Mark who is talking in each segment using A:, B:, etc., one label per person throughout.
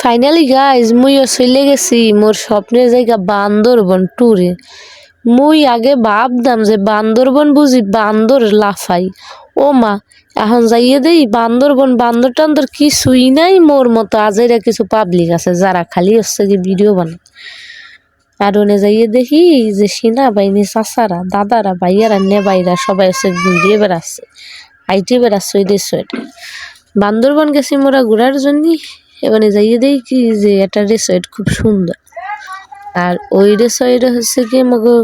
A: Finally guys মুইও চলে গেছি মোর স্বপ্নের জায়গা বান্দরবন ট্যুরে। মুই আগে ভাবতাম যে বান্দরবন বুঝি বান্দর লাফাই, ও মা এখন যাইয়ে দেই বান্দরবন বান্দর টান্দর কিছুই নাই। মোর মতো আজেরা কিছু পাবলিক আছে যারা খালি হচ্ছে যে ভিডিও বানায়। আর ওনে যাইয়ে দেখি যে সেনাবাহিনী চাচারা দাদারা ভাইয়ারা নেবাইরা সবাই হচ্ছে ঘুরিয়ে বেড়াচ্ছে, হাইটে বেড়াচ্ছে ওই দেশ। বান্দরবন গেছি মোরা ঘোরার জন্য। এবারে যাইয়ে দেখি যে একটা রিসর্ট খুব সুন্দর, আর ওই রিসর্টে হচ্ছে কি মগো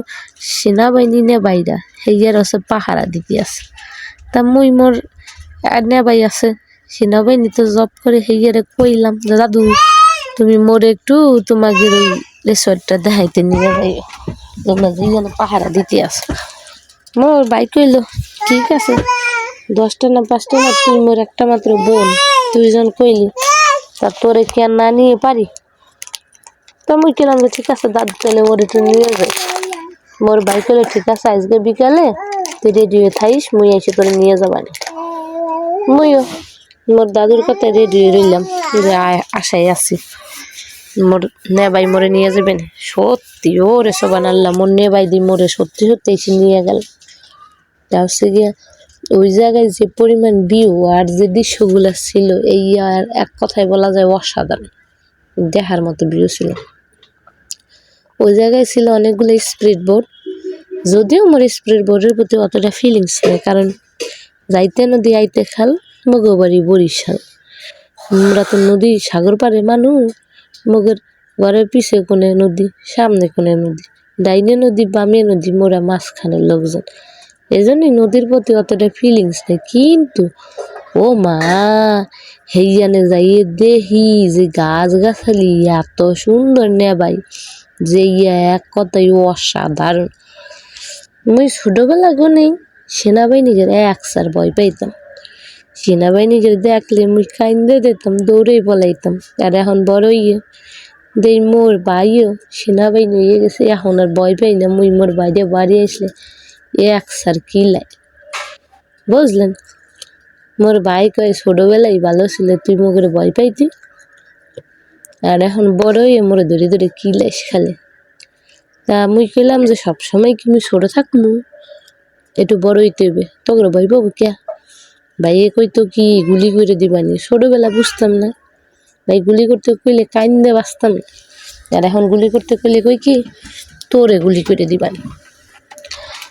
A: সেনাবাহিনী নেবাইরা হেয়ার হচ্ছে পাহারা দিতে আছে। তা মুই মোর নেবাই আছে সেনাবাহিনী তো জব করে হেয়ারে কইলাম যে দাদু তুমি মোরে একটু তোমাদের ওই রিসর্টটা দেখাইতে নিয়ে যাই, তোমরা যেখানে পাহারা দিতে আছে। মোর বাইক কইলো ঠিক আছে, 10টা না 5টা না, তুই মোর একটা মাত্র বোন, তুই যখন কইলি তা তোরে কি আর না নিয়ে পারি। তা মুই কিলাম যে ঠিক আছে দাদু চলে ওর একটু নিয়ে যাই। মোর বাইক হলে ঠিক আছে আজকে বিকালে তুই রেডি হয়ে থাইস, মুই এসে তোরে নিয়ে যাবানি। মুইও মোর দাদুর কথায় রেডি হয়ে রইলাম যে আশায় আছি মোর নেবাই মোরে নিয়ে যাবেন। সত্যি ওরে সবান আল্লাহ মোর নেবাই দি মোরে সত্যি সত্যি এসে নিয়ে গেল। তা হচ্ছে গিয়া ওই জায়গায় যে পরিমাণ ভিউ আর যে দৃশ্যগুলো ছিল এই আর এক কথায় বলা যায় অসাধারণ, দেখার মতো ভিউ ছিল। ওই জায়গায় ছিল অনেকগুলো স্পিড বোট, যদিও আমার স্পিড বোটের প্রতি অতটা ফিলিংস নেই, কারণ যাইতে নদী আইতে খাল, মগো বাড়ি বরিশাল। আমরা তো নদী সাগর পারে মানুষ, মগের ঘরের পিছে কোনে নদী, সামনে কোনে নদী, ডাইনে নদী বামে নদী, মোরা মাঝখানের লোকজন। এই জন্যই নদীর প্রতি অতটা ফিলিংস নেই। কিন্তু ও মা হেইয়ানে যাইয়ে দেখি যে গাছ গাছালি এত সুন্দর নেবাই যে এক কথাই অসাধারণ। মুই ছোটবেলা নেই সেনাবাহিনীকে একসার ভয় পাইতাম, সেনাবাহিনীকে দেখলে মুই কাইন্দে দিতাম, দৌড়েই পলাইতাম। আর এখন বড় ইয়ে দেই মোর ভাইও সেনাবাহিনী হয়ে গেছে, এখন আর ভয় পাই না। মুই মোর বাইরে বাড়ি আসলে একসার কিলাই, বুঝলেন। মোর ভাই কয় ছোটবেলায় ভালো ছিল, তুই মোকে ভয় পাইতি, আর এখন বড় হয়ে মোরে ধরে ধরে কিলাইস খালে। তা মুই কইলাম যে সবসময় কি মুই ছোট থাকমু, একটু বড় হইতে হইবে, তোকে ভয় পাবো কে। ভাইয়ে কইতো কি গুলি করে দিবানি, ছোটবেলা বুঝতাম না। ভাই গুলি করতে কইলে কাইন্দে বাঁচতাম না, আর এখন গুলি করতে কইলে কই কি তোরে গুলি করে দিবানি।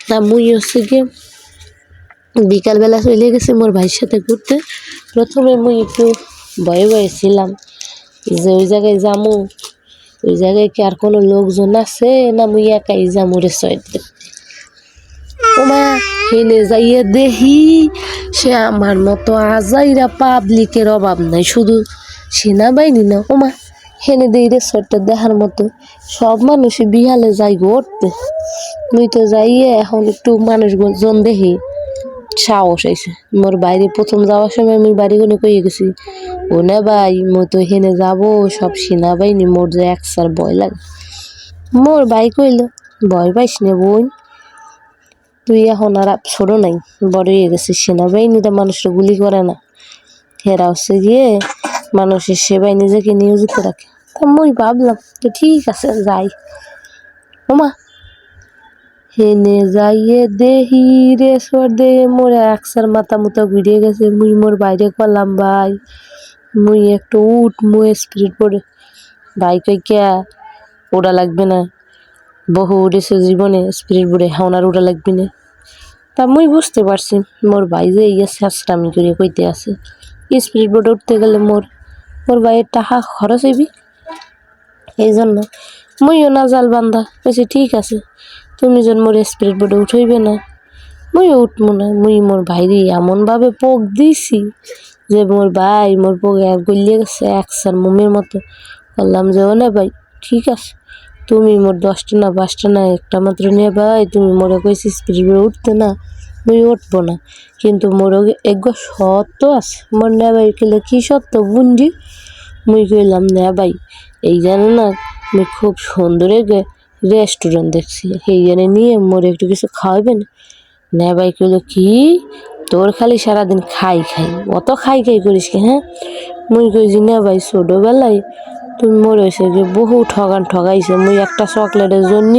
A: তা মুই হচ্ছে গিয়ে বিকালবেলা চলে গেছে মোর ভাইয়ের সাথে ঘুরতে। প্রথমে মুই একটু ভয়ে ভয়ে ছিলাম যে ওই জায়গায় যামু, ওই জায়গায় কি আর কোনো লোকজন আছে না মুই একাই যামু রিসর্ট দেখতে। ওমা হেনে যাইয়ে দেখি সে আমার মতো আজাইরা পাবলিকের অভাব নাই, শুধু সেনাবাহিনী না, ওমা হেনে দেই রিসর্টটা দেখার মতো সব মানুষই বিহালে যাই ঘুরতে। মুই তো যাইয়ে এখন একটু মানুষজন দেখি সাহস হয়েছে। মোর বাইরে প্রথম যাওয়ার সময় আমি বাড়ি কোনে কয়ে গেছি ও না ভাই মই তো হেনে যাবো সব সেনাবাহিনী, মোর যে একসার ভয় লাগে। মোর ভাই কইল ভয় পাইস নে বোন, তুই এখন আর ছোট নাই, বড় হয়ে গেছিস। সেনাবাহিনীটা মানুষের গুলি করে না, হেরা হচ্ছে গিয়ে মানুষের সেবায় নিজেকে নিয়োজিত রাখে। তা মুই ভাবলাম তো ঠিক আছে যাই। ওমা হেনে যাইয়ে দেহি রেসর দে মোরে একসার মাথা মুতা ঘুরিয়ে গেছে। মুই মোর বাইরে করলাম ভাই মুই একটু মুই স্পিড পড়ে। ভাই কই কে ওটা লাগবে না, বহু উড়েছে জীবনে স্পিড বোর্ডে, হাওনার ওটা লাগবে না। তা মুই বুঝতে পারছি মোর ভাই যে ইয়ে শেষরামি করে কইতে আছে, স্পিড বোর্ডে উঠতে গেলে মোর ভাইয়ের টাকা খরচ হইবি। এই জন্য মুইও না জাল বান্ধা বলছি ঠিক আছে, তুমি যখন মোর স্পিড বোর্ডে উঠইবে না মুইও উঠবো না। মুই মোর ভাইরে এমনভাবে পোক দিছি যে মোর ভাই মোর পোক এক গলিয়ে গেছে একসার মোমের মতো। বললাম যে ও না ভাই ঠিক আছে, তুমি মোর 10টা না 5টা না একটা মাত্র নিয়ে ভাই, তুমি মোরে কইছি স্পিড বোর্ডে উঠতে না, মুই উঠবো না। কিন্তু মোর এগো সত্য আছে, মোর না ভাই কেলে কি সত্য বুঝি। মুই কইলাম না ভাই এই জানো না মুই খুব সুন্দর রেস্টুরেন্ট দেখছি, এই জানে নিয়ে মোরে একটু কিছু খাওয়াবেন। না ভাই কইলো কি তোর খালি সারাদিন খাই খাই, অত খাই খাই করিস কি, হ্যাঁ মুই কইছি না ভাই ছোটবেলায় তুমি মোর হয়েছে যে বহু ঠগাইছে মুই একটা চকলেটের জন্য